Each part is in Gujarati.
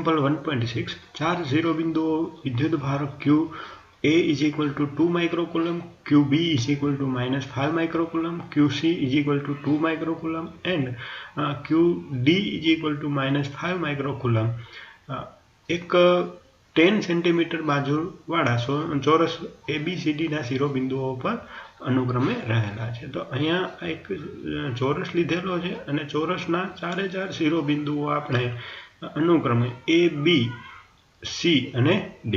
एग्जाम्पल 1.6 चार शिरोबिंदुओं विद्युत भार Q A is equal to 2 microcoulomb, Q B is equal to -5 microcoulomb, Q C is equal to 2 microcoulomb and Q D is equal to -5 microcoulomb एक 10 सेंटीमीटर बाजुवाळा ચોરસ ABCD શિરોબિંદુઓ પર અનુક્રમે રહેલા છે। તો અહીંયા એક ચોરસ લીધેલો છે અને ચોરસના ચારે ચાર શિરોબિંદુઓ આપણે અનુક્રમે A, B, C અને D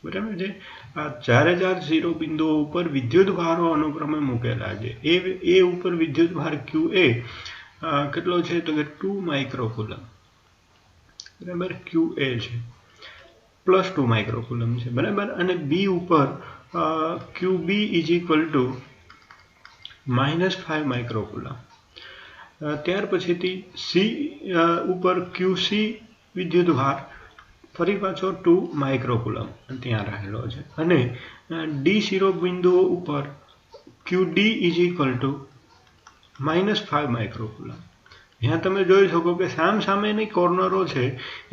બરાબર છે। આ ચારે ચાર શિરોબિંદુઓ ઉપર વિદ્યુતભારો અનુક્રમે મૂકેલા છે। એ ઉપર વિદ્યુતભાર QA કેટલો છે તો કે 2 માઇક્રોકૂલમ બરાબર, QA છે +2 માઇક્રોકૂલમ છે બરાબર। અને બી ઉપર QB ઇઝ ઇક્વલ ટુ -5 માઇક્રોકૂલમ। ત્યાર પછીથી સી ઉપર QC વિદ્યુતભાર ફરી પાછો 2 માઇક્રોકૂલમ ત્યાં રહેલો છે અને ડી શિરોબિંદુઓ ઉપર QD ઇઝ ઇક્વલ ટુ -5 માઇક્રોકૂલમ। यहाँ તમે જોઈ શકો કે સામસામેની કોર્નરો છે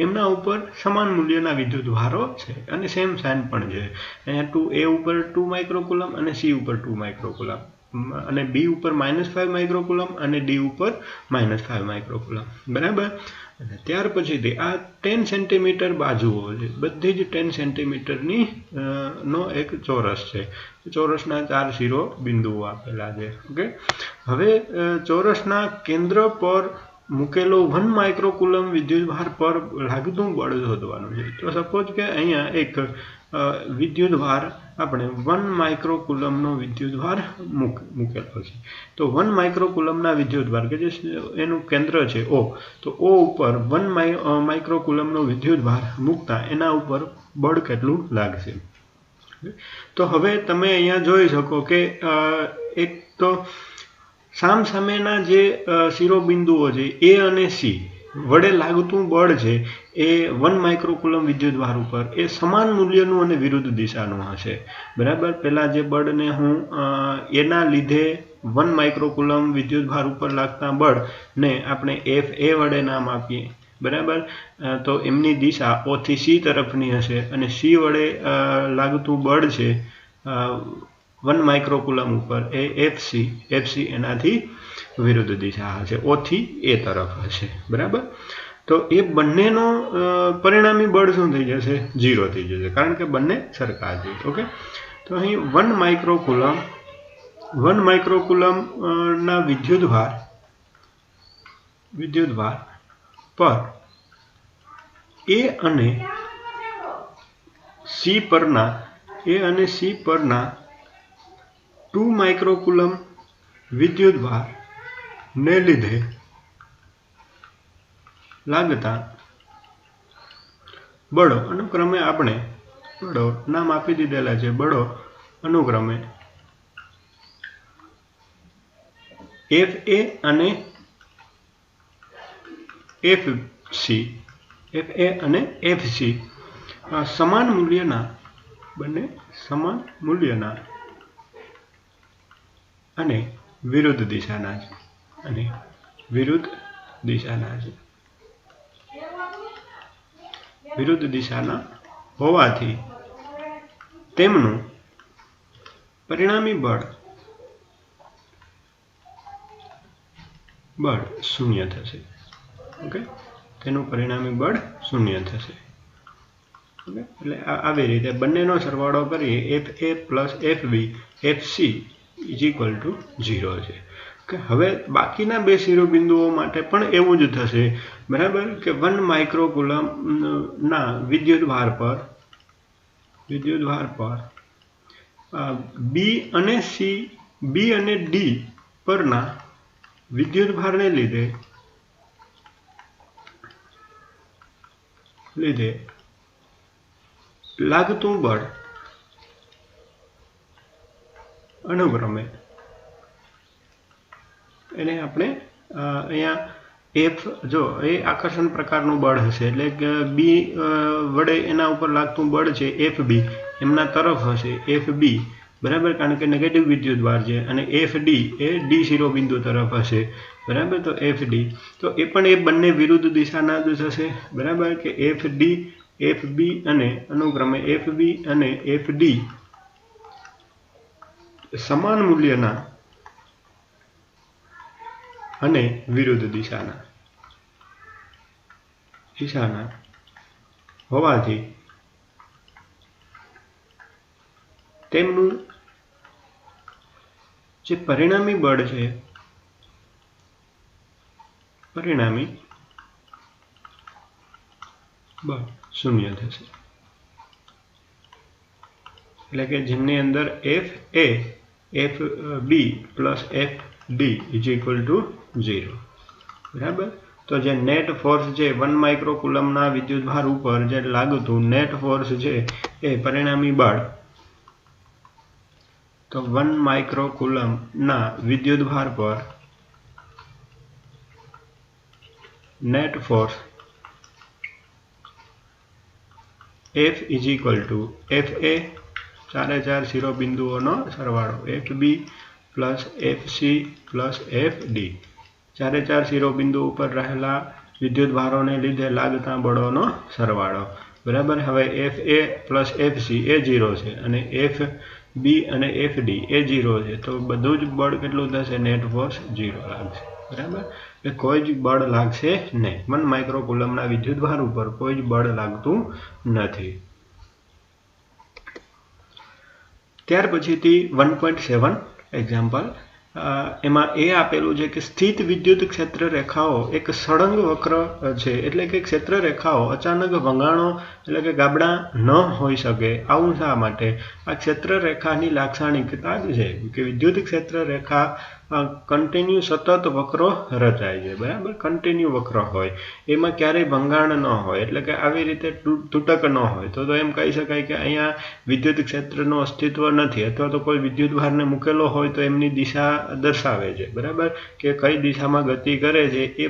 એમના ઉપર સમાન મૂલ્યના વિદ્યુતભારો છે અને સેમ સાઇન પણ છે। અહીંયા A ઉપર 2 માઇક્રોકૂલમ અને C ઉપર 2 માઇક્રોકૂલમ અને B ઉપર -5 માઇક્રોકૂલમ અને D ઉપર -5 માઇક્રોકૂલમ બરાબર। અને ત્યાર પછીથી આ 10 સેન્ટીમીટર બાજુઓ છે, બધી જ 10 સેન્ટીમીટરની નો એક ચોરસ છે। ચોરસના ચાર શિરોબિંદુઓ આપેલા છે। ઓકે, હવે ચોરસના કેન્દ્ર પર મૂકેલો 1 માઇક્રોકૂલમ વિદ્યુતભાર પર લાગતું બળ શોધવાનું છે। તો સપોઝ કે અહીંયા એક વિદ્યુતભાર આપણે 1 માઇક્રોકૂલમનો વિદ્યુતભાર મૂકેલો છે। તો 1 માઇક્રોકૂલમના વિદ્યુતભાર કે જે એનું કેન્દ્ર છે O, તો O ઉપર 1 માઇક્રોકૂલમનો વિદ્યુતભાર મૂકતા એના ઉપર બળ કેટલું લાગશે। તો હવે તમે અહીંયા જોઈ શકો કે એક તો સામસામેના જે શિરોબિંદુઓ છે A અને C વડે લાગતું બળ છે એ 1 માઇક્રોકૂલમ વિદ્યુતભાર ઉપર એ સમાન મૂલ્યનું અને વિરુદ્ધ દિશાનું હશે બરાબર। પહેલાં જે બળને હું એના લીધે 1 માઇક્રોકૂલમ વિદ્યુતભાર ઉપર લાગતા બળને આપણે FA વડે નામ આપીએ બરાબર। તો એમની દિશા O થી C તરફની હશે અને C વડે લાગતું બળ છે 1 માઇક્રોકૂલમ ઉપર એ FC એનાથી વિરુદ્ધ દિશા હશે, O થી A તરફ હશે બરાબર। તો એ બંનેનો પરિણામી બળ શું થઈ જશે? 0 થઈ જશે, કારણ કે બંને સરખા છે। ઓકે, તો અહીં 1 માઇક્રોકૂલમ ના વિદ્યુતભાર પર A અને C પરના 2 માઇક્રોકૂલમ વિદ્યુતભાર ને લીધે લાગતા બળો અનુક્રમે આપણે બળો નામ આપી દીધેલા છે। બળો અનુક્રમે FA અને FC સમાન મૂલ્યના, બંને સમાન મૂલ્યના અને વિરુદ્ધ દિશાના હોવાથી તેમનું પરિણામી બળ 0 થશે। ઓકે, તેનું પરિણામી બળ 0 થશે। ઓકે, એટલે આવી રીતે બંનેનો સરવાળો કરીએ FA plus FB FC is equal to 0 છે। કે હવે બાકીના બે શિરોબિંદુઓ માટે પણ એવું જ થશે બરાબર કે 1 માઇક્રોકૂલમ ના વિદ્યુતભાર પર B અને D પરના વિદ્યુતભારને લીધે લાગતું બળ અનુક્રમે એને આપણે અહીંયા F જો એ આકર્ષણ પ્રકારનું બળ હશે એટલે કે B વડે એના ઉપર લાગતું બળ છે FB એમના તરફ હશે FB બરાબર, કારણ કે નેગેટિવ વિદ્યુતભાર છે અને FD એ D શિરોબિંદુ તરફ હશે बराबर। तो FD तो ए पण ए बंने विरुद्ध दिशाना ज थशे बराबर के FD FB अने अनुक्रमे FB अने FD समान मूल्यना अने विरुद्ध दिशाना होवाथी तेमनुं जे परिणामी बळ छे परिणामी बळ शून्य थशे એટલે કે જેની અંદર FA FB plus FD is equal to 0 બરાબર। तो जे नेट फोर्स जे 1 माइक्रोकूलम ना विद्युत भार ऊपर जे लागतुं नेट फोर्स जे ए परिणामी बळ तो 1 माइक्रोकूलम ना विद्युत भार पर net force F is equal to FA चारे चार शिरोबिंदुओनो सरवाळो FB plus FC plus FD चारे चार शिरोबिंदु पर रहेला विद्युत भारों ने लीधे लागता बळोनो सरवाळो बराबर। हवे FA प्लस FC ए 0 छे अने FB अने FD ए 0 छे तो बधुं ज बळ केटलुं थशे नेट फोर्स 0 लागशे बराबर। એટલે કોઈ જ બળ લાગશે નહીં 1 માઇક્રોકુલમના વિદ્યુત ભાર ઉપર કોઈ જ બળ લાગતું નથી। ત્યાર પછીથી 1.7 એક્ઝામ્પલ एमां ए आपेलुं छे कि स्थित विद्युत क्षेत्र रेखाओं एक सळंग वक्र छे एटले के क्षेत्र रेखाओं अचानक वंगाणो एटले के गाबड़ा न होई शके। आवुं शा माटे आ क्षेत्र रेखानी लाक्षणिकता छे कि विद्युत क्षेत्र रेखा कंटीन्यू सतत वक्रो रचाय छे बराबर। कंटीन्यू वक्र होय एमां क्यारेय भंगाण न होय एटले के आवी रीते तूटक न होय तो एम कही शकाय कि अहींया विद्युत क्षेत्रनो अस्तित्व नथी अथवा तो कोई विद्युत भारने मूकेलो होय तो एमनी दिशा दर्शावे छे बराबर कि कई दिशा में गति करे छे ए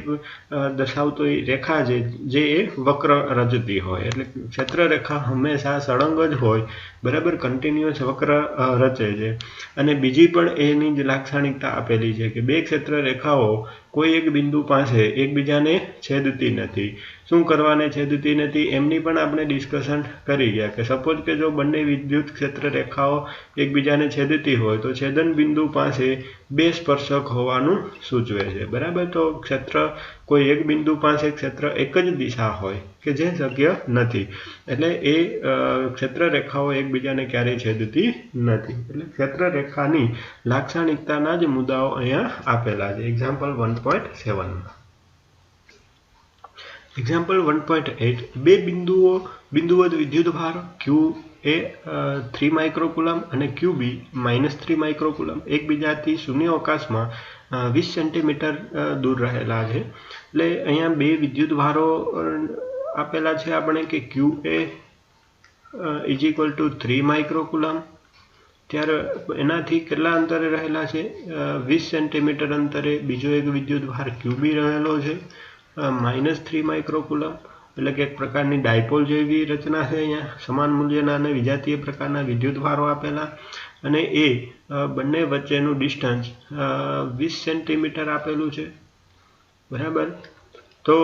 दर्शावतो रेखा छे जे वक्र रचती होय एटले क्षेत्र रेखा हमेशा सळंग ज होय बराबर कंटीन्यूअस वक्र रचे छे। अने बीजी पण एनी ज लाक्षणिकता आपेली छे कि बे क्षेत्र रेखाओं कोई एक बिंदु पासे एकबीजाने छेदती नथी। शुं करवाने छेदती नथी एमनी पण आपणे डिस्कशन करी गया कि सपोज के जो बंने विद्युत क्षेत्र रेखाओं एकबीजाने छेदती होय तो छेदन बिंदु पासे बे स्पर्शक होवानुं सूचवे छे बराबर। तो क्षेत्र कोई एक बिंदु पासे क्षेत्र एक ज दिशा होय कि जे शक्य नथी एटले ए क्षेत्र रेखाओं एकबीजाने क्यारेय छेदती नथी एटले क्षेत्र रेखानी लाक्षणिकताना ज मुद्दाओ अहींया आपेला छे। एक्जाम्पल 1.7 एक्जाम्पल 1.8 बे बिंदुवत विद्युत भार QA 3 माइक्रोकूलम अने QB -3 माइक्रोकूलम एकबीजाथी शून्य अवकाश में 20 सेंटीमीटर दूर रहेला छे। एटले अहींया बे विद्युत भारो आपेला छे आपणे कि QA is equal to 3 microcoulomb त्यारे एनाथी केटला अंतरे रहेला छे 20 सेंटीमीटर अंतरे बीजो एक विद्युत भार QB रहेलो छे -3 माइक्रोकूलम एटले के एक प्रकारनी डायपोल जेवी रचना है। अहींया समान मूल्यना अने विजातीय प्रकारना विद्युत भारो आपेला अने ए बंने वच्चेनुं डिस्टन्स 20 सेंटीमीटर आपेलुं छे बराबर। तो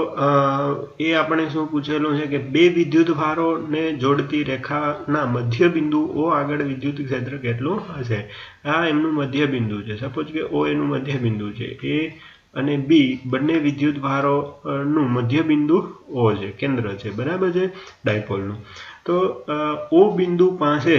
ए आपणे शुं पूछेलुं छे कि बे विद्युत भारों ने जोड़ती रेखाना मध्य बिंदु ओ आगळ विद्युत क्षेत्र केटलुं हशे। आ एमनुं मध्य बिंदु छे सपोज के ओ एनुं मध्य बिंदु छे ए अने बी बंने विद्युत भारों मध्य बिंदु ओ है केंद्र है बराबर है डायपोलनुं। तो ओ बिंदु पासे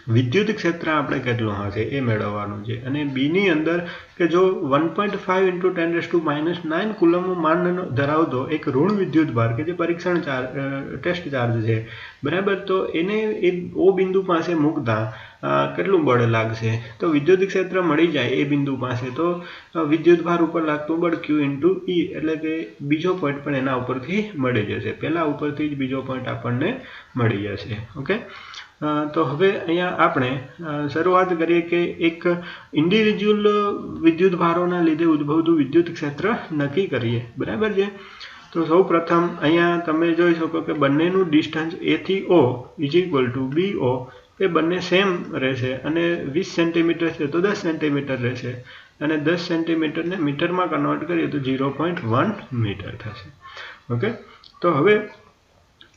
विद्युत क्षेत्र आपणे केटलुं हशे ए मेळववानुं छे अने बी नी अंदर के जो 1.5 × 10⁻⁹ कूलम मान धरावतो एक ऋण विद्युत भार के जे परीक्षण टेस्ट चार्ज है बराबर। तो एने ओ बिंदु पासे मूकता केटलुं बळ लागशे तो विद्युत क्षेत्र मळी जाय ए बिंदु पासे तो विद्युत भार उपर लागतुं बळ Q × E एटले के बीजो पॉइंट पण एना उपरथी मळी जशे पहेला उपरथी ज बीजो पॉइंट आपणने मळी जशे। ओके तो हवे अहींया आपणे शरूआत करीए कि एक इंडिविज्युअल विद्युत भारोना लीधे उद्भवतुं विद्युत क्षेत्र नक्की करीए बराबर है। तो सौ प्रथम अहींया तमे जोई शको कि बंनेनुं डिस्टन्स A थी O is equal to BO ए बंने सेम रहेशे अने 20 सेंटीमीटर है तो 10 सेंटीमीटर रहेशे અને 10 સેન્ટીમીટરને મીટરમાં કન્વર્ટ કરીએ તો 0.1 મીટર થશે. ઓકે, તો હવે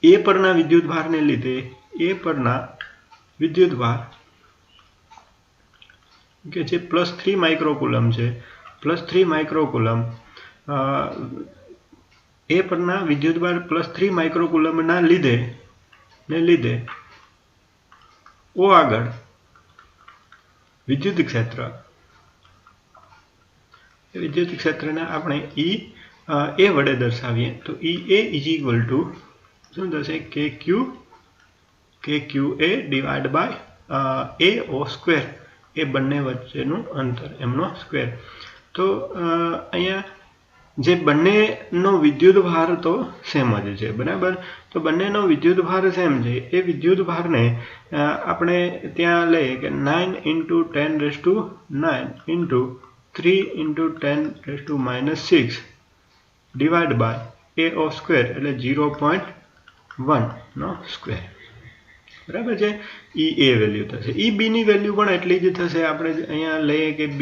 એ પરના વિદ્યુતભારને લીધે એ પરના વિદ્યુતભાર કે જે +3 માઇક્રોકુલમ છે, +3 માઇક્રોકુલમ એ પરના વિદ્યુતભાર +3 માઇક્રોકુલમના લીધે ઓ આગળ વિદ્યુત ક્ષેત્રને આપણે એ વડે દર્શાવીએ તો EA શું થશે KQA divide by AO square, એ બંને વચ્ચેનું અંતર એમનો સ્ક્વેર. તો અહીંયા જે બંનેનો વિદ્યુતભાર તો સેમ જ છે, બરાબર. તો બંનેનો વિદ્યુતભાર સેમ છે. એ વિદ્યુતભારને આપણે ત્યાં લઈએ કે 9 × 10⁹ × 3 × 10⁻⁶ ડિવાઇડ બાય AO સ્ક્વેર એટલે 0.1 નો સ્ક્વેર, બરાબર છે. EA વેલ્યુ થશે. EB ની વેલ્યુ પણ એટલી જ થશે. આપણે અહીંયા લઈએ કે B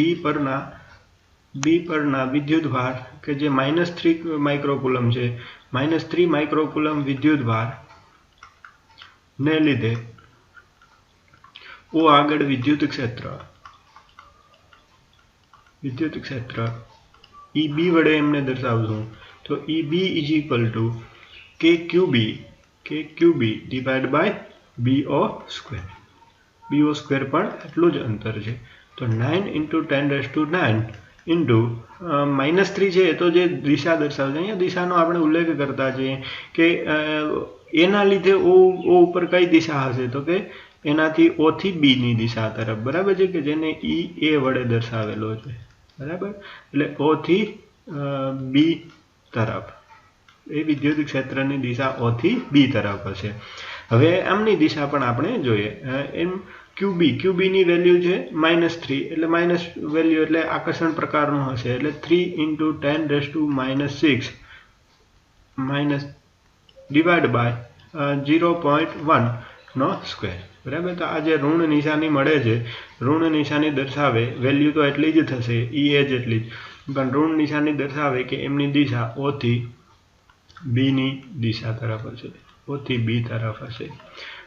પરના વિદ્યુતભાર કે જે -3 માઇક્રોકુલમ છે, -3 માઇક્રોકુલમ વિદ્યુતભાર ને લીધે ઓ આગળ વિદ્યુત ક્ષેત્ર EB વડે એમને દર્શાવશું તો EB KQB divide by BO square. BO square પણ એટલું જ અંતર છે. તો 9 × 10⁹ ઇન્ટુ -3 છે, તો જે દિશા દર્શાવશે, અહીંયા દિશાનો આપણે ઉલ્લેખ કરતા છીએ કે એના લીધે ઓ ઉપર કઈ દિશા હશે, તો કે એનાથી O થી B ની દિશા તરફ, બરાબર છે, કે જેને EA વડે દર્શાવેલો છે, બરાબર. એટલે O થી B તરફ એ વિદ્યુત ક્ષેત્રની દિશા O થી B તરફ હશે. હવે આમની દિશા પણ આપણે જોઈએ. એમ QB ની વેલ્યુ છે -3, એટલે માઇનસ વેલ્યુ એટલે આકર્ષણ પ્રકારનું હશે, એટલે 3 × 10⁻⁶ ડિવાઇડ બાય 0.1 નો સ્ક્વેર, બરાબર. તો આ જે ઋણ નિશાની મળે છે, ઋણ નિશાની દર્શાવે વેલ્યુ તો એટલી જ થશે, EA જેટલી જ, પણ ઋણ નિશાની દર્શાવે કે એમની દિશા O થી B ની દિશા તરફ હશે, O થી B તરફ હશે,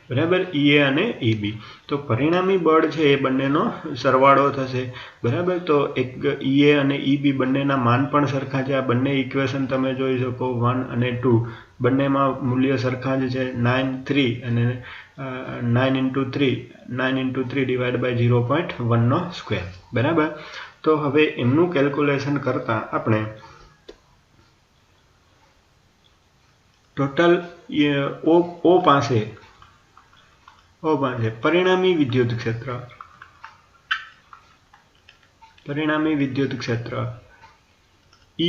બરાબર. EA અને EB. તો પરિણામી બળ છે એ બંનેનો સરવાળો થશે, બરાબર. તો એક EA અને EB બંનેના માન પણ સરખા છે. આ બંને ઇક્વેશન તમે જોઈ શકો 1 અને 2, બંનેમાં મૂલ્ય સરખા જ છે. 9 અને 9 × 3 ડિવાઇડ બાય 0.1 નો સ્ક્વેર, બરાબર. તો હવે એમનું કેલ્ક્યુલેશન કરતા આપણે ટોટલ O પાસે પરિણામી વિદ્યુત ક્ષેત્ર E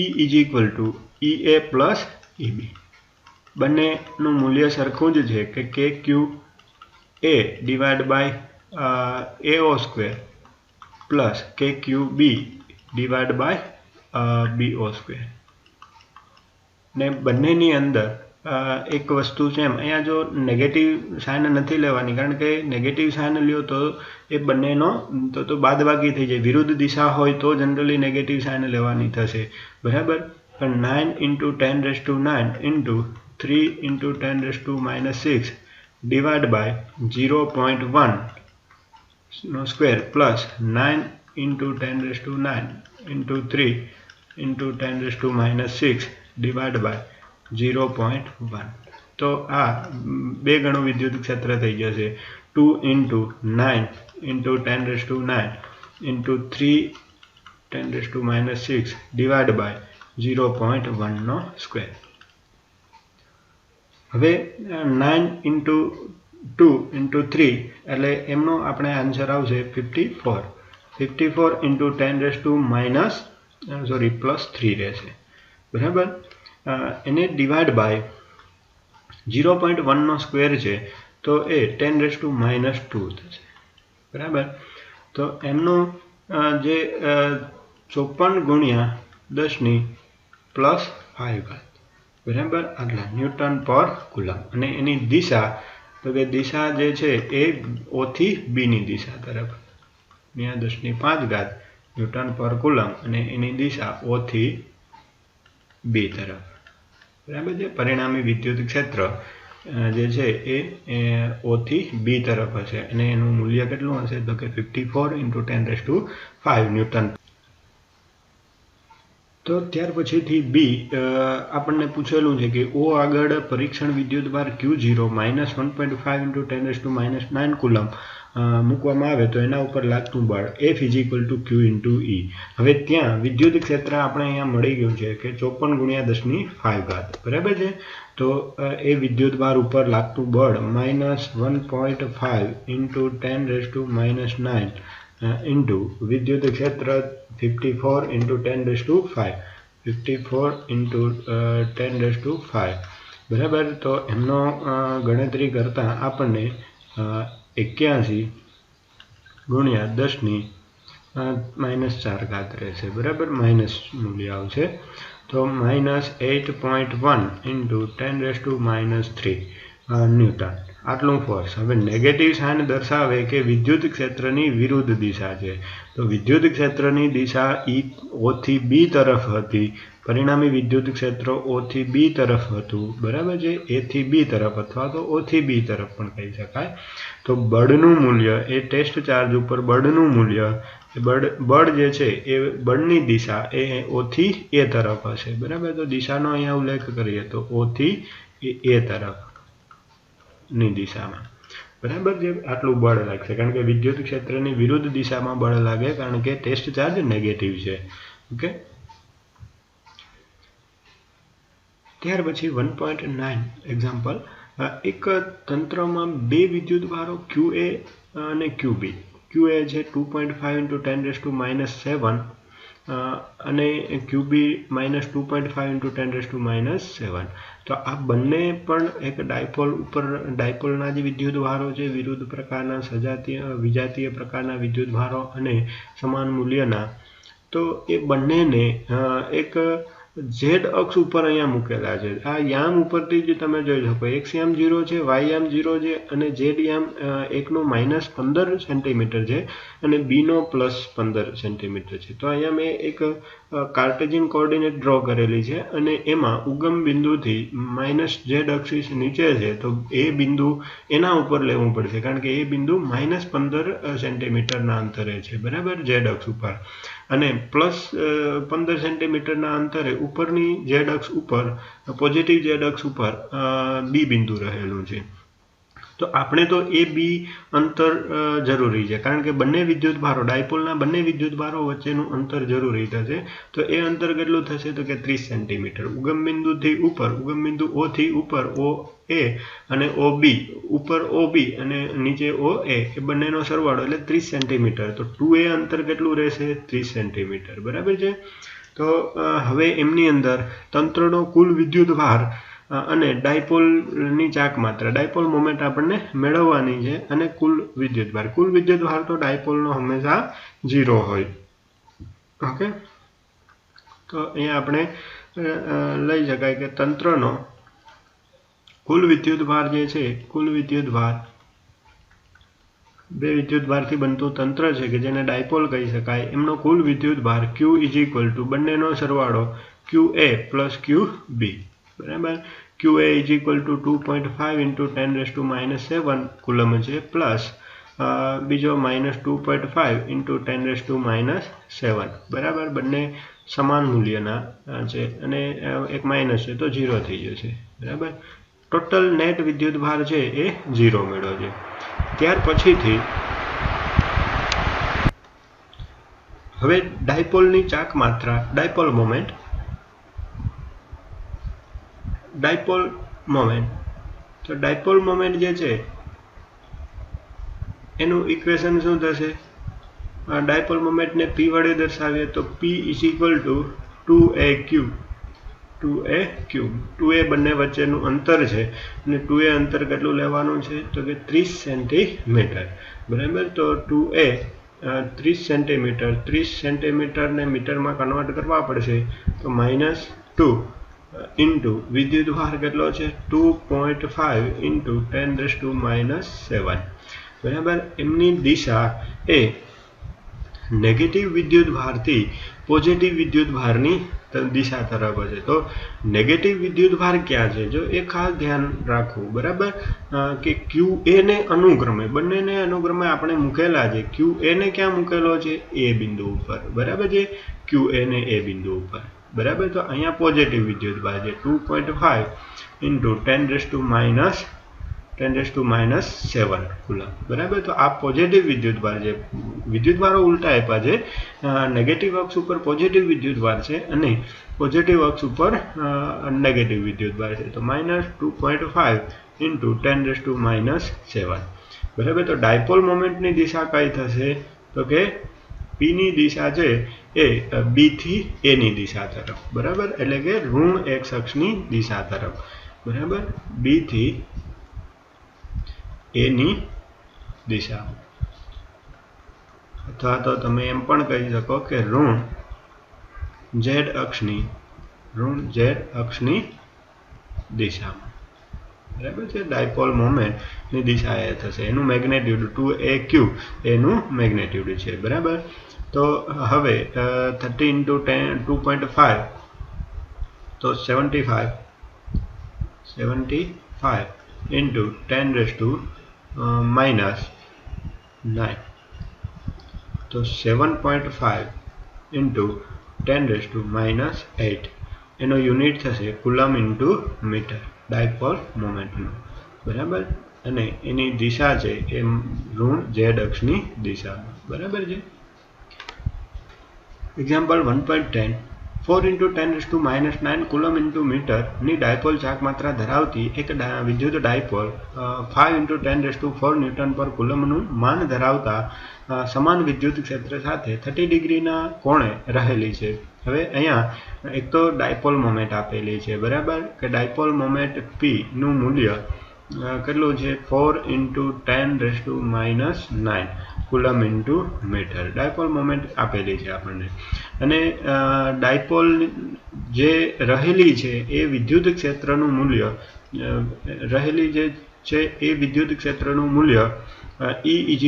EA + EB, બંનેનું મૂલ્ય સરખું જ છે કે KQA divide by AO square plus KQB divide by BO square. ને બંનેની અંદર એક વસ્તુ છે, અહીંયા જો નેગેટિવ સાઇન નથી લેવાની, કારણ કે નેગેટિવ સાઇન લ્યો તો એ બંનેનો તો બાદબાકી થઈ જાય. વિરુદ્ધ દિશા હોય તો જનરલી નેગેટિવ સાઇન લેવાની થશે, બરાબર. પણ 9 × 10⁹ × 3 × 10⁻⁶ ડિવાઇડ બાય 0.1 નો સ્ક્વેર પ્લસ 9 × 10⁹ × 3 × 10⁻⁶ ડિવાઇડ બાય 0.1. તો આ 2 ગણું વિદ્યુત ક્ષેત્ર થઈ જશે. 2 × 9 × 10⁹ × 3 × 10⁻⁶ ડિવાઇડ બાય 0.1 નો સ્ક્વેર. હવે 9 × 2 × 3 એટલે એમનો આપણે આન્સર આવશે 54. 54 × 10⁻⁻ +3 રહેશે, બરાબર. એને ડિવાઇડ બાય 0.1 નો સ્ક્વેર છે, તો એ 10⁻² થશે, બરાબર. તો એમનું જે 54 × 10⁻⁵, બરાબર, આટલા ન્યૂટન પર કુલમ. અને એની દિશા, તો કે દિશા જે છે એ O થી B ની દિશા તરફ 10⁵ ન્યૂટન પર કુલમ અને એની દિશા O થી B તરફ, બરાબર છે। પરિણામી વિદ્યુત ક્ષેત્ર જે છે એ O થી B તરફ હશે અને એનું મૂલ્ય કેટલું હશે તો કે 54 × 10⁵ ન્યૂટન। તો ત્યાર પછીથી બી આપણને પૂછેલું છે કે ઓ આગળ પરીક્ષણ વિદ્યુતભાર Q0 -1.5 × 10⁻⁹ કુલમ મૂકવામાં આવે તો એના ઉપર લાગતું બળ F = Q × E। હવે ત્યાં વિદ્યુત ક્ષેત્ર આપણે અહીંયા મળી ગયું છે કે 54 × 10⁵, બરાબર છે। તો એ વિદ્યુતભાર ઉપર લાગતું બળ -1.5 × 10⁻⁹ વિદ્યુત ક્ષેત્ર 54 × 10⁵, બરાબર। તો એમનો ગણતરી કરતાં આપણને 81 × 10⁻⁴ રહેશે, બરાબર, માઇનસ મૂલ્ય આવશે। તો -8.1 × 10⁻³ ન્યૂટન આટલું ફોર્સ। હવે નેગેટિવ સાઇન દર્શાવે કે વિદ્યુત ક્ષેત્રની વિરુદ્ધ દિશા છે। તો વિદ્યુત ક્ષેત્રની દિશા O થી B તરફ હતી, પરિણામી વિદ્યુત ક્ષેત્ર O થી B તરફ હતું, બરાબર છે। A થી B તરફ અથવા તો O થી B તરફ પણ કહી શકાય। તો બળનું મૂલ્ય એ ટેસ્ટ ચાર્જ ઉપર બળનું મૂલ્ય બળ જે છે એ બળની દિશા એ O થી A તરફ હશે, બરાબર। તો દિશાનો અહીંયા ઉલ્લેખ કરીએ તો O થી A તરફની દિશામાં, બરાબર છે। આટલું બળ લાગશે કારણ કે વિદ્યુત ક્ષેત્રની વિરુદ્ધ દિશામાં બળ લાગે કારણ કે ટેસ્ટ ચાર્જ નેગેટિવ છે, ઓકે। ત્યાર પછી 1.9 એક્ઝામ્પલ, એક તંત્રમાં બે વિદ્યુતભારો QA અને QB, QA છે 2.5 × 10⁻⁷ અને QB -2.5 × 10⁻⁷। તો આ બંને પણ એક ડાયપોલના જે વિદ્યુતભારો છે, વિરુદ્ધ પ્રકારના વિજાતીય પ્રકારના વિદ્યુતભારો અને સમાન મૂલ્યના, તો એ બંનેને એક Z અક્ષ ઉપર અહીંયા મૂકેલા છે। આ યામ ઉપરથી જ તમે જોઈ શકો, X યામ 0 છે, Y યામ 0 છે અને Z યામ 1 નો -15 સેન્ટીમીટર છે અને B નો +15 સેન્ટીમીટર છે। તો અહીંયા મેં એક કાર્ટેશિયન કોઓર્ડિનેટ ડ્રો કરેલી છે અને એમાં ઉગમ બિંદુથી -Z અક્ષિસ નીચે છે, તો એ બિંદુ એના ઉપર લેવું પડશે કારણ કે એ બિંદુ -15 સેન્ટીમીટરના અંતરે છે, બરાબર, Z અક્ષ ઉપર, અને +15 સેન્ટીમીટરના અંતરે ઉપરની Z અક્ષ ઉપર, પોઝિટિવ Z અક્ષ ઉપર B બિંદુ રહેલું છે। તો આપણે તો એ B અંતર જરૂરી છે કારણ કે બંને વિદ્યુતભારો, ડાયપોલના બંને વિદ્યુતભારો વચ્ચેનું અંતર જરૂરી થશે। તો એ અંતર કેટલું થશે તો કે 30 સેન્ટીમીટર। ઉગમ બિંદુથી ઉપર, ઉગમ બિંદુ O થી ઉપર OA અને OB, ઉપર OB અને નીચે OA, એ બંનેનો સરવાળો એટલે 30 સેન્ટીમીટર। તો 2A અંતર કેટલું રહેશે 30 સેન્ટીમીટર, બરાબર છે। તો હવે એમની અંદર તંત્રનો કુલ વિદ્યુતભાર અને ડાયપોલની ચાક માત્રા, ડાયપોલ મોમેન્ટ આપણને મેળવવાની છે અને કુલ વિદ્યુતભાર તો ડાયપોલનો હંમેશા 0 હોય, ઓકે। તો અહીંયા આપણે લઈ શકાય કે તંત્રનો કુલ વિદ્યુતભાર જે છે, કુલ વિદ્યુતભાર બે વિદ્યુતભારથી બનતું તંત્ર છે કે જેને ડાયપોલ કહી શકાય, એમનો કુલ વિદ્યુતભાર Q = બંનેનો સરવાળો QA + QB, બરાબર। QA = 2.5 × 10⁻⁷ કુલમ છે, પ્લસ બીજો -2.5 × 10⁻⁷, બરાબર, બંને સમાન મૂલ્યના છે અને એક માઇનસ છે તો 0 થઈ જશે, બરાબર। ટોટલ નેટ વિદ્યુતભાર છે એ 0 મેળવ્યો છે। ત્યાર પછીથી હવે ડાયપોલની ચાક માત્રા, ડાયપોલ મોમેન્ટ, તો ડાયપોલ મોમેન્ટ જે છે એનું ઇક્વેશન શું થશે? ડાયપોલ મોમેન્ટને P વડે દર્શાવીએ તો P = 2AQ, 2A બંને વચ્ચેનું અંતર છે અને 2A અંતર કેટલું લેવાનું છે તો કે 30 સેન્ટીમીટર, બરાબર। તો 2A 30 સેન્ટીમીટર, 30 સેન્ટીમીટરને મીટરમાં કન્વર્ટ કરવા પડશે તો -2 ઇન્ટુ વિદ્યુતભાર કેટલો છે 2.5 × 10⁻⁷, બરાબર। એમની દિશા એ નેગેટિવ વિદ્યુતભારથી પોઝિટિવ વિદ્યુતભારની દિશા તરફ હશે. તો નેગેટિવ વિદ્યુતભાર ક્યાં છે? જો એ ખાસ ધ્યાન રાખવું, બરાબર, કે QA ને અનુક્રમે, બંનેને અનુક્રમે આપણે મૂકેલા છે. QA ને ક્યાં મૂકેલો છે? એ બિંદુ ઉપર, બરાબર છે, QA ને એ બિંદુ ઉપર, બરાબર. તો અહીંયા પોઝિટિવ વિદ્યુતભાર છે 2.5 × 10⁻⁷ કુલમ, બરાબર. તો આ પોઝિટિવ વિદ્યુતભાર છે. વિદ્યુતભારો ઉલટા આપ્યા છે. નેગેટિવ અક્ષ ઉપર પોઝિટિવ વિદ્યુતભાર છે અને પોઝિટિવ અક્ષ ઉપર નેગેટિવ વિદ્યુતભાર છે. તો -2.5 × 10⁻⁷, બરાબર. તો ડાયપોલ મોમેન્ટની દિશા કઈ થશે? તો કે P ની દિશા છે એ B થી A ની દિશા તરફ, બરાબર, એટલે કે ઋણ x અક્ષની દિશા તરફ, બરાબર, B થી A ની દિશા. અથવા તો તમે એમ પણ કહી શકો કે ઋણ z અક્ષની દિશામાં, બરાબર છે. ડાયપોલ મોમેન્ટની દિશા એ થશે. એનું મેગ્નેટ્યુડ 2aq એનું મેગ્નેટ્યુડ છે, બરાબર. તો હવે 30 × 2.5 તો 75 × 10⁻⁹ તો 7.5 × 10⁻⁸ એનો યુનિટ થશે કુલમ × મીટર ડાયપોલ મોમેન્ટનો, બરાબર. અને એની દિશા છે એ ઋણ z અક્ષની દિશામાં, બરાબર છે. એક્ઝામ્પલ 1.10 4 × 10⁻⁹ કુલમ × મીટર ની ડાયપોલ ચાક માત્રા ધરાવતી એક વિદ્યુત ડાયપોલ 5 × 10⁴ ન્યૂટન પર કુલમનું માન ધરાવતા સમાન વિદ્યુત ક્ષેત્ર સાથે 30 ડિગ્રીના કોણે રહેલી છે. હવે અહીંયા એક તો ડાયપોલ મોમેન્ટ આપેલી છે, બરાબર, કે ડાયપોલ મોમેન્ટ P નું મૂલ્ય કેટલું છે? 4 × 10⁻⁹ કુલમ × મીટર ડાયપોલ મોમેન્ટ આપેલી છે આપણને. અને ડાયપોલ જે રહેલી છે એ વિદ્યુત ક્ષેત્રનું મૂલ્ય રહેલી જે છે એ વિદ્યુત ક્ષેત્રનું મૂલ્ય E =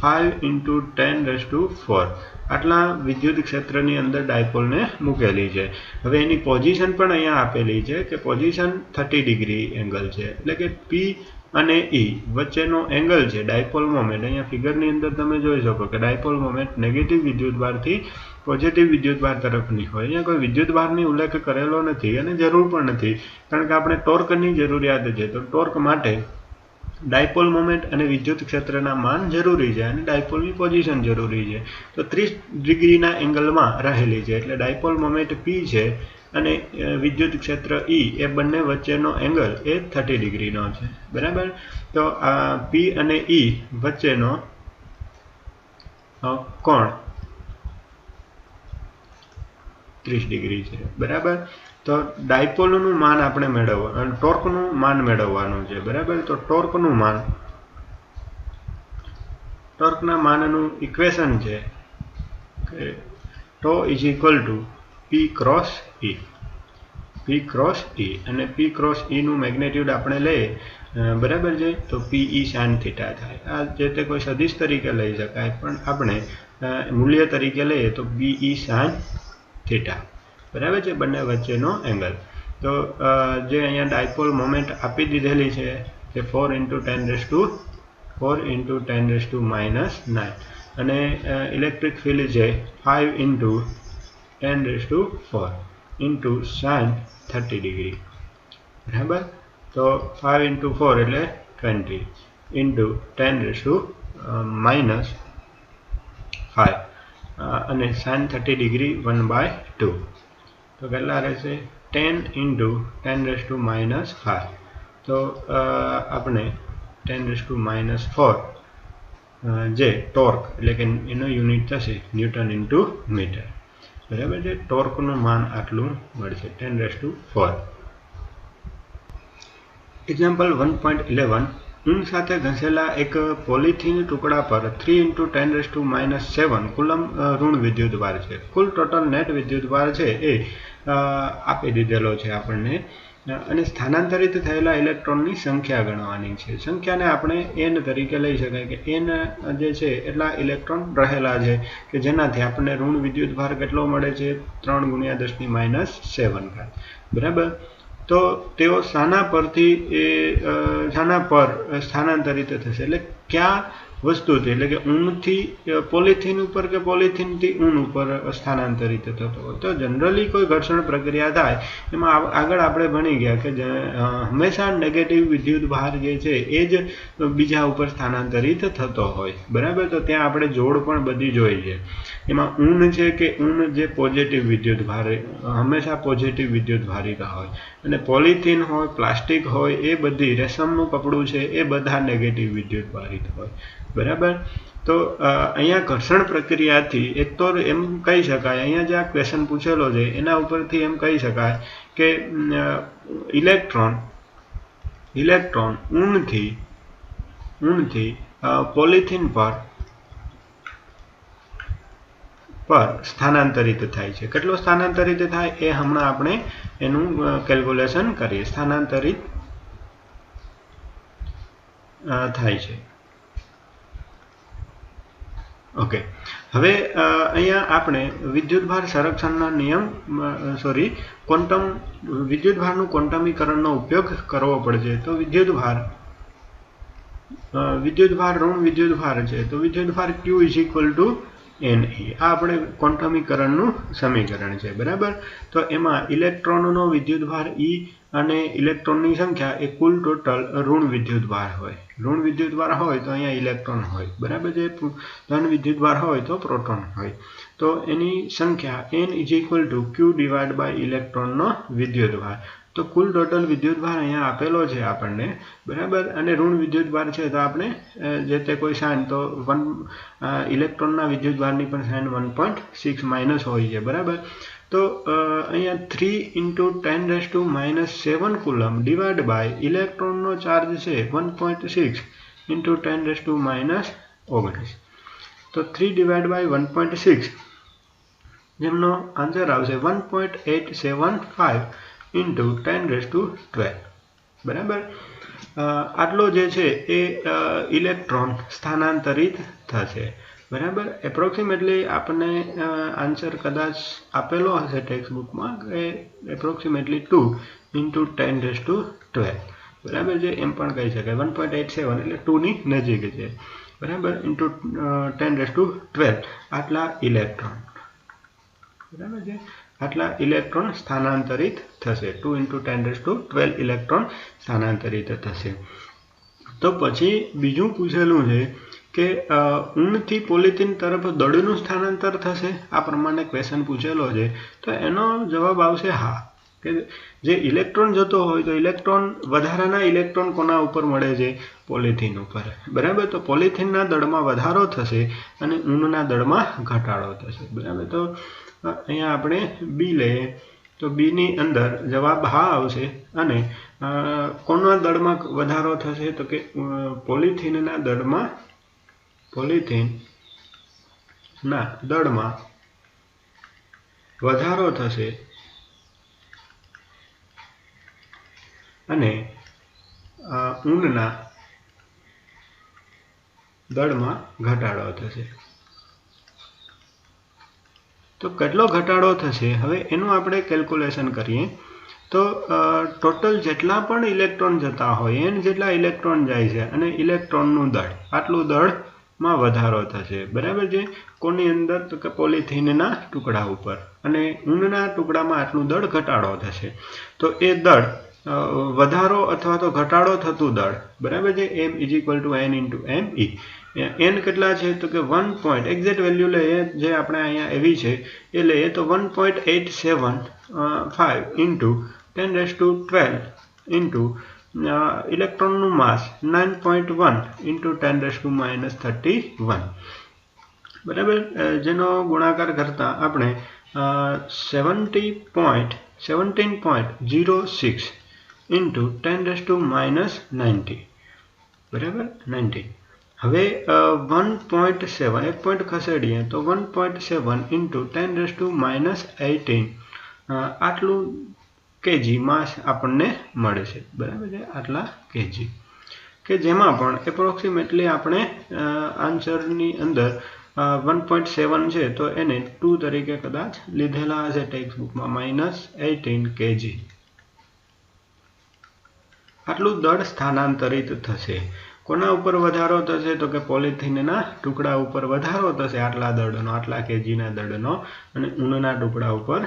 5 × 10⁴ આટલા વિદ્યુત ક્ષેત્રની અંદર ડાયપોલને મૂકેલી છે. હવે એની પોઝિશન પણ અહીંયા આપેલી છે કે પોઝિશન 30 ડિગ્રી એંગલ છે, એટલે કે P અને E વચ્ચેનો એંગલ છે ડાયપોલ મોમેન્ટ. અહીંયા ફિગરની અંદર તમે જોઈ શકો કે ડાયપોલ મોમેન્ટ નેગેટિવ વિદ્યુતભારથી પોઝિટિવ વિદ્યુતભાર તરફની હોય. અહીંયા કોઈ વિદ્યુતભારની ઉલ્લેખ કરેલો નથી અને જરૂર પણ નથી, કારણ કે આપણે ટોર્કની જરૂરિયાત છે. તો ટોર્ક માટે ડાયપોલ મોમેન્ટ અને વિદ્યુત ક્ષેત્રના માન જરૂરી છે અને ડાયપોલની પોઝિશન જરૂરી છે. તો 30 ડિગ્રીના એંગલમાં રહેલી છે, એટલે ડાયપોલ મોમેન્ટ P છે અને વિદ્યુત ક્ષેત્ર E એ બંને વચ્ચેનો એંગલ એ 30 ડિગ્રીનો છે, બરાબર. તો આ P અને E વચ્ચેનો કોણ 30 ડિગ્રી છે, બરાબર. તો ડાયપોલનું માન આપણે મેળવવાનું, ટોર્કનું માન મેળવવાનું છે, બરાબર. તો ટોર્કના માનનું ઇક્વેશન છે કે τ = P × E અને P × E નું મેગ્નેટ્યુડ આપણે લઈએ, બરાબર છે, તો PE sin θ થાય. આ જે તે કોઈ સદિશ તરીકે લઈ શકાય, પણ આપણે મૂલ્ય તરીકે લઈએ તો PE sin θ, બરાબર છે, બંને વચ્ચેનો એંગલ. તો જે અહીંયા ડાયપોલ મોમેન્ટ આપી દીધેલી છે કે 4 × 10⁻⁹ અને ઇલેક્ટ્રિક ફિલ્ડ છે 5 × 10⁴ sin 30 ડિગ્રી, બરાબર. તો 5 × 4 એટલે 20 × 10⁻⁵ અને sin 30 ડિગ્રી 1/2. તો કેટલા રહેશે? 10 × 10⁻⁵. તો આપણે 10⁻⁴ જે ટોર્ક એટલે કે એનો યુનિટ થશે ન્યૂટન × મીટર, બરાબર છે. ટોર્કનું માન આટલું મળશે 10⁴. એક્ઝામ્પલ 1.11 ઊન સાથે ઘસેલા એક પોલિથીન ટુકડા પર 3 × 10⁻⁷ કુલમ ઋણ વિદ્યુતભાર છે. કુલ ટોટલ નેટ વિદ્યુતભાર છે એ આપી દીધેલો છે આપણને અને સ્થાનાંતરિત થયેલા ઇલેક્ટ્રોનની સંખ્યા ગણવાની છે. સંખ્યાને આપણે n તરીકે લઈ શકાય કે n જે છે એટલા ઇલેક્ટ્રોન રહેલા છે કે જેનાથી આપણને ઋણ વિદ્યુતભાર કેટલો મળે છે 3 × 10⁻⁷. બરાબર. તો તેઓ શાના પર સ્થાનાંતરિત થશે એટલે કયા વસ્તુથી એટલે કે ઊનથી પોલિથીન ઉપર કે પોલિથીનથી ઊન ઉપર સ્થાનાંતરિત થતો હોય. તો જનરલી કોઈ ઘર્ષણ પ્રક્રિયા થાય એમાં આગળ આપણે ભણી ગયા કે હંમેશા નેગેટિવ વિદ્યુતભાર જે છે એ જ બીજા ઉપર સ્થાનાંતરિત થતો હોય. બરાબર. તો ત્યાં આપણે જોડ પણ બધી જોઈ છે. એમાં ઊન છે કે ઊન જે પોઝિટિવ વિદ્યુતભાર હંમેશા પોઝિટિવ વિદ્યુતભારિતા હોય અને પોલિથીન હોય પ્લાસ્ટિક હોય એ બધી રેશમનું કપડું છે એ બધા નેગેટિવ વિદ્યુતભારિત હોય. બરાબર. તો અહીંયા ઘર્ષણ પ્રક્રિયાથી એક તો એમ કહી શકાય અહીંયા જે આ ક્વેશ્ચન પૂછેલો છે એના ઉપરથી એમ કહી શકાય કે ઇલેક્ટ્રોન ઊનથી પોલિથીન પર સ્થાનાંતરિત થાય છે. કેટલો સ્થાનાંતરિત થાય એ હમણાં આપણે એનું કેલ્ક્યુલેશન કરીએ. સ્થાનાંતરિત થાય છે. ઓકે. હવે અહીંયા આપણે વિદ્યુતભાર સંરક્ષણના નિયમ વિદ્યુતભારનું ક્વોન્ટમીકરણનો ઉપયોગ કરવો પડશે. તો વિદ્યુતભાર ઋણ વિદ્યુતભાર છે તો વિદ્યુતભાર Q = NE આ આપણે ક્વોન્ટમીકરણનું સમીકરણ છે. બરાબર. તો એમાં ઇલેક્ટ્રોનનો વિદ્યુતભાર E અને ઇલેક્ટ્રોનની સંખ્યા એ કુલ ટોટલ ઋણ વિદ્યુતભાર હોય. ઋણ વિદ્યુતભાર હોય તો અહીંયા ઇલેક્ટ્રોન હોય. બરાબર. જે ધન વિદ્યુતભાર હોય તો પ્રોટોન હોય. તો એની સંખ્યા n = Q / ઇલેક્ટ્રોનનો વિદ્યુતભાર. તો કુલ ટોટલ વિદ્યુતભાર અહીંયા આપેલો છે આપણને. બરાબર. અને ઋણ વિદ્યુતભાર છે તો આપણે જે તે કોઈ સાઇન તો ઇલેક્ટ્રોનના વિદ્યુતભારની પણ સાઇન 1.6 હોય છે. બરાબર. તો અહીંયા 3 × 10⁻⁷ કુલમ ડિવાઈડ બાય ઇલેક્ટ્રોનનો ચાર્જ છે 1.6 × 10⁻⁻19. તો 3 / 1.6 જેમનો આન્સર આવશે 1.875 × 10⁻12. બરાબર. આટલો જે છે એ ઇલેક્ટ્રોન સ્થાનાંતરિત થશે. બરાબર. એપ્રોક્સિમેટલી આપણને આન્સર કદાચ આપેલો હશે ટેક્સ્ટ બુકમાં કે એપ્રોક્સિમેટલી 2 × 10⁻12. બરાબર છે. એમ પણ કહી શકાય 1.87 એટલે 2ની નજીક છે. બરાબર. × 10⁻12 આટલા ઇલેક્ટ્રોન. બરાબર છે. આટલા ઇલેક્ટ્રોન સ્થાનાંતરિત થશે. 2 × 10⁻12 ઇલેક્ટ્રોન સ્થાનાંતરિત થશે. તો પછી બીજું પૂછેલું છે કે ઊનથી પોલિથીન તરફ દળનું સ્થાનાંતર થશે. આ પ્રમાણે ક્વેશ્ચન પૂછેલો છે. તો એનો જવાબ આવશે હા. કે જે ઇલેક્ટ્રોન જતો હોય તો વધારાના ઇલેક્ટ્રોન કોના ઉપર મળે છે? પોલિથીન ઉપર. બરાબર. તો પોલિથીનના દળમાં વધારો થશે અને ઊનના દળમાં ઘટાડો થશે. બરાબર. તો અહીંયા આપણે બી લઈએ તો બીની અંદર જવાબ હા આવશે. અને કોના દળમાં વધારો થશે તો કે પોલિથીનના દળમાં વધારો થશે અને ઊનના દળમાં ઘટાડો થશે. તો કેટલો ઘટાડો થશે હવે એનું આપણે કેલ્ક્યુલેશન કરીએ. તો ટોટલ જેટલા પણ ઇલેક્ટ્રોન જતા હોય n જેટલા ઇલેક્ટ્રોન જાય છે અને ઇલેક્ટ્રોનનું દળ આટલું દળમાં વધારો થશે. બરાબર છે. કોની અંદર તો કે પોલિથીનના ટુકડા ઉપર અને ઊનના ટુકડામાં આટલું દળ ઘટાડો થશે. તો એ દળ વધારો અથવા તો ઘટાડો થતું દળ. બરાબર છે. m = n × me. n કેટલા છે તો કે 1. એક્ઝેક્ટ વેલ્યુ લઈએ જે આપણે અહીંયા એવી છે એ લઈએ તો 1.875 × 10⁻12 ઇલેક્ટ્રોનનું માસ 9.1 × 10⁻31. બરાબર. જેનો ગુણાકાર કરતા આપણે 17.06 × 10⁻90. બરાબર. 90. હવે 1.7 એક પોઈન્ટ ખસેડીએ તો 1.7 × 10⁻18 આટલું કેજી માસ આપણને મળે છે, બરાબર છે, આટલા કેજી, કે જેમાં પણ એપ્રોક્સિમેટલી આપણે આન્સરની અંદર 1.7 છે તો એને 2 તરીકે કદાચ લીધેલા હશે ટેક્સ્ટ બુકમાં, -18 kg આટલું દળ સ્થાનાંતરિત થશે. કોના ઉપર વધારો થશે તો કે પોલિથીનના ટુકડા ઉપર વધારો થશે આટલા દળનો, આટલા કેજીના દળનો, અને ઊનના ટુકડા ઉપર